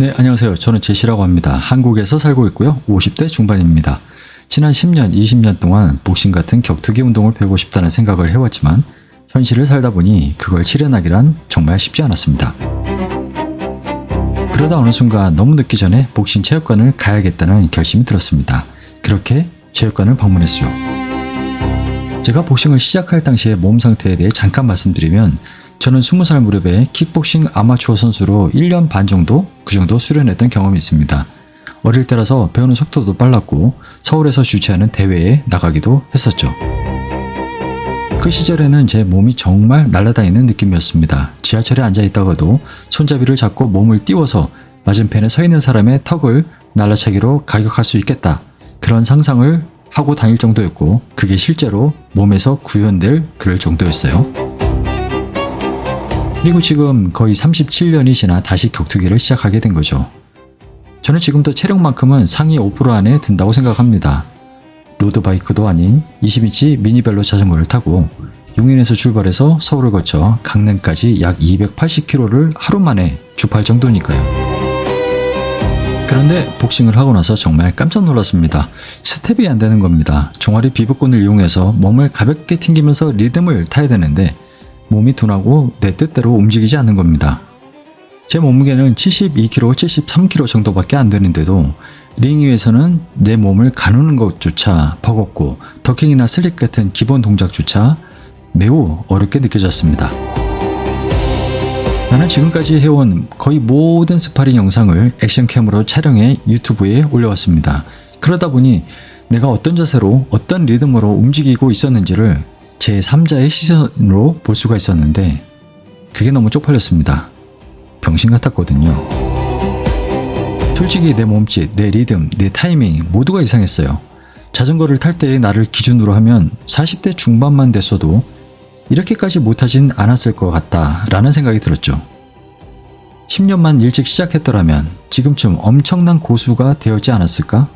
네, 안녕하세요. 저는 제시라고 합니다. 한국에서 살고 있고요. 50대 중반입니다. 지난 10년, 20년 동안 복싱 같은 격투기 운동을 배우고 싶다는 생각을 해왔지만 현실을 살다 보니 그걸 실현하기란 정말 쉽지 않았습니다. 그러다 어느 순간 너무 늦기 전에 복싱 체육관을 가야겠다는 결심이 들었습니다. 그렇게 체육관을 방문했죠. 제가 복싱을 시작할 당시의 몸 상태에 대해 잠깐 말씀드리면 저는 20살 무렵에 킥복싱 아마추어 선수로 1년 반 정도 그 정도 수련했던 경험이 있습니다. 어릴 때라서 배우는 속도도 빨랐고 서울에서 주최하는 대회에 나가기도 했었죠. 그 시절에는 제 몸이 정말 날아다니는 느낌이었습니다. 지하철에 앉아있다가도 손잡이를 잡고 몸을 띄워서 맞은편에 서 있는 사람의 턱을 날라차기로 가격할 수 있겠다. 그런 상상을 하고 다닐 정도였고 그게 실제로 몸에서 구현될 그럴 정도였어요. 그리고 지금 거의 37년이 지나 다시 격투기를 시작하게 된 거죠. 저는 지금도 체력만큼은 상위 5% 안에 든다고 생각합니다. 로드바이크도 아닌 20인치 미니벨로 자전거를 타고 용인에서 출발해서 서울을 거쳐 강릉까지 약 280km를 하루 만에 주파할 정도니까요. 그런데 복싱을 하고 나서 정말 깜짝 놀랐습니다. 스텝이 안 되는 겁니다. 종아리 비브권을 이용해서 몸을 가볍게 튕기면서 리듬을 타야 되는데 몸이 둔하고 내 뜻대로 움직이지 않는 겁니다. 제 몸무게는 72kg, 73kg 정도밖에 안 되는데도 링 위에서는 내 몸을 가누는 것조차 버겁고 더킹이나 슬립 같은 기본 동작조차 매우 어렵게 느껴졌습니다. 나는 지금까지 해온 거의 모든 스파링 영상을 액션캠으로 촬영해 유튜브에 올려왔습니다. 그러다 보니 내가 어떤 자세로 어떤 리듬으로 움직이고 있었는지를 제3자의 시선으로 볼 수가 있었는데 그게 너무 쪽팔렸습니다. 병신 같았거든요. 솔직히 내 몸짓, 내 리듬, 내 타이밍 모두가 이상했어요. 자전거를 탈 때의 나를 기준으로 하면 40대 중반만 됐어도 이렇게까지 못하진 않았을 것 같다라는 생각이 들었죠. 10년만 일찍 시작했더라면 지금쯤 엄청난 고수가 되었지 않았을까?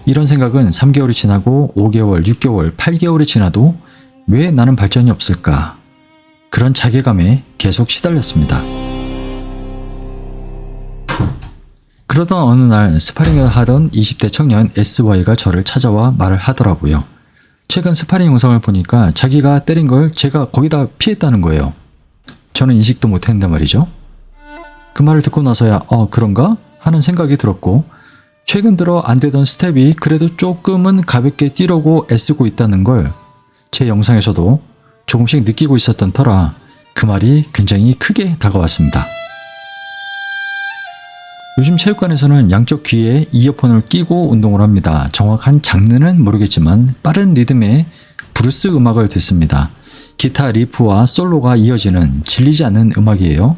이런 생각은 3개월이 지나고 5개월, 6개월, 8개월이 지나도 왜 나는 발전이 없을까? 그런 자괴감에 계속 시달렸습니다. 그러던 어느 날 스파링을 하던 20대 청년 SY가 저를 찾아와 말을 하더라고요. 최근 스파링 영상을 보니까 자기가 때린 걸 제가 거의 다 피했다는 거예요. 저는 인식도 못했는데 말이죠. 그 말을 듣고 나서야 그런가? 하는 생각이 들었고 최근 들어 안 되던 스텝이 그래도 조금은 가볍게 뛰려고 애쓰고 있다는 걸 제 영상에서도 조금씩 느끼고 있었던 터라 그 말이 굉장히 크게 다가왔습니다. 요즘 체육관에서는 양쪽 귀에 이어폰을 끼고 운동을 합니다. 정확한 장르는 모르겠지만 빠른 리듬의 브루스 음악을 듣습니다. 기타 리프와 솔로가 이어지는 질리지 않는 음악이에요.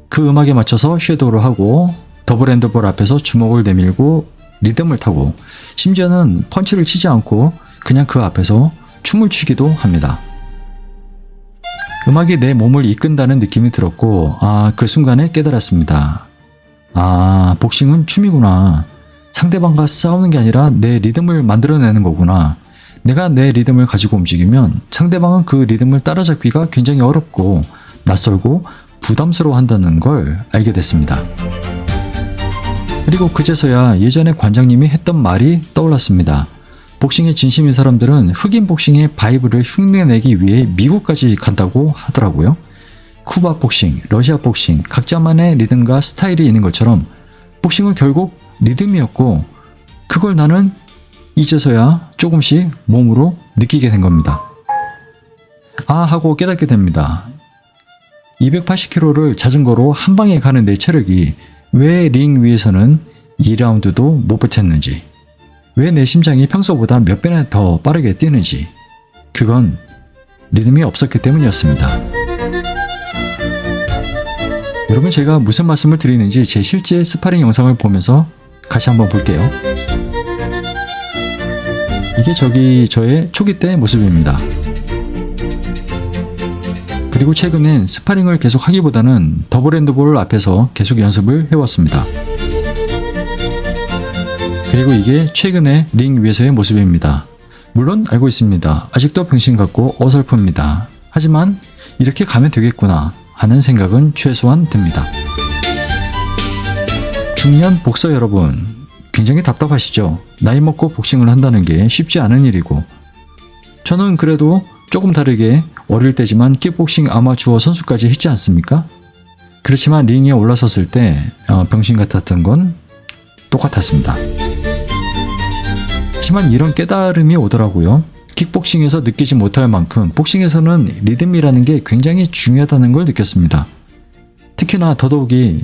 그 음악에 맞춰서 섀도우를 하고 더블 핸드볼 앞에서 주먹을 내밀고 리듬을 타고 심지어는 펀치를 치지 않고 그냥 그 앞에서 춤을 추기도 합니다. 음악이 내 몸을 이끈다는 느낌이 들었고 그 순간에 깨달았습니다. 복싱은 춤이구나. 상대방과 싸우는 게 아니라 내 리듬을 만들어내는 거구나. 내가 내 리듬을 가지고 움직이면 상대방은 그 리듬을 따라잡기가 굉장히 어렵고 낯설고 부담스러워 한다는 걸 알게 됐습니다. 그리고 그제서야 예전에 관장님이 했던 말이 떠올랐습니다. 복싱에 진심인 사람들은 흑인 복싱의 바이브를 흉내내기 위해 미국까지 간다고 하더라고요. 쿠바 복싱, 러시아 복싱, 각자만의 리듬과 스타일이 있는 것처럼 복싱은 결국 리듬이었고 그걸 나는 이제서야 조금씩 몸으로 느끼게 된 겁니다. 하고 깨닫게 됩니다. 280km를 자전거로 한 방에 가는 내 체력이 왜 링 위에서는 2라운드도 못 버텼는지, 왜 내 심장이 평소보다 몇 배나 더 빠르게 뛰는지, 그건 리듬이 없었기 때문이었습니다. 여러분, 제가 무슨 말씀을 드리는지 제 실제 스파링 영상을 보면서 같이 한번 볼게요. 이게 저의 초기 때 모습입니다. 그리고 최근엔 스파링을 계속 하기보다는 더블 핸드볼 앞에서 계속 연습을 해왔습니다. 그리고 이게 최근에 링 위에서의 모습입니다. 물론 알고 있습니다. 아직도 병신 같고 어설픕니다. 하지만 이렇게 가면 되겠구나 하는 생각은 최소한 듭니다. 중년 복서 여러분, 굉장히 답답하시죠? 나이 먹고 복싱을 한다는 게 쉽지 않은 일이고, 저는 그래도 조금 다르게 어릴 때지만 킥복싱 아마추어 선수까지 했지 않습니까? 그렇지만 링에 올라섰을 때 병신 같았던 건 똑같았습니다. 하지만 이런 깨달음이 오더라고요. 킥복싱에서 느끼지 못할 만큼 복싱에서는 리듬이라는 게 굉장히 중요하다는 걸 느꼈습니다. 특히나 더더욱이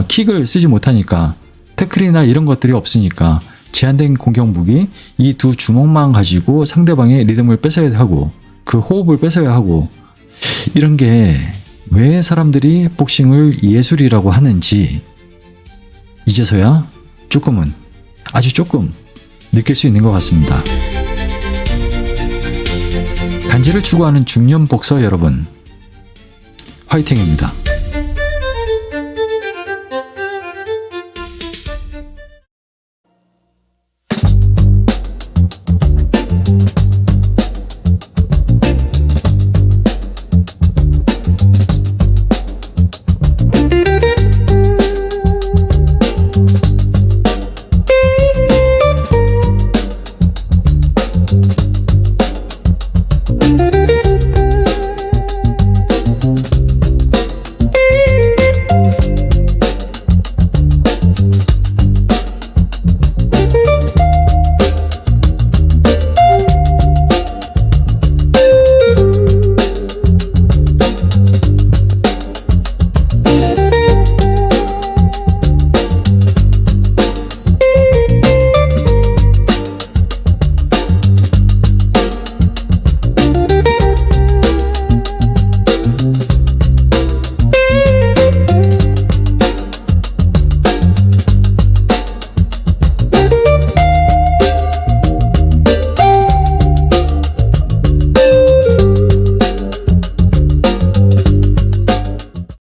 킥을 쓰지 못하니까, 태클이나 이런 것들이 없으니까 제한된 공격 무기 이 두 주먹만 가지고 상대방의 리듬을 뺏어야 하고 그 호흡을 뺏어야 하고, 이런 게 왜 사람들이 복싱을 예술이라고 하는지 이제서야 조금은, 아주 조금 느낄 수 있는 것 같습니다. 간지를 추구하는 중년 복서 여러분, 화이팅입니다.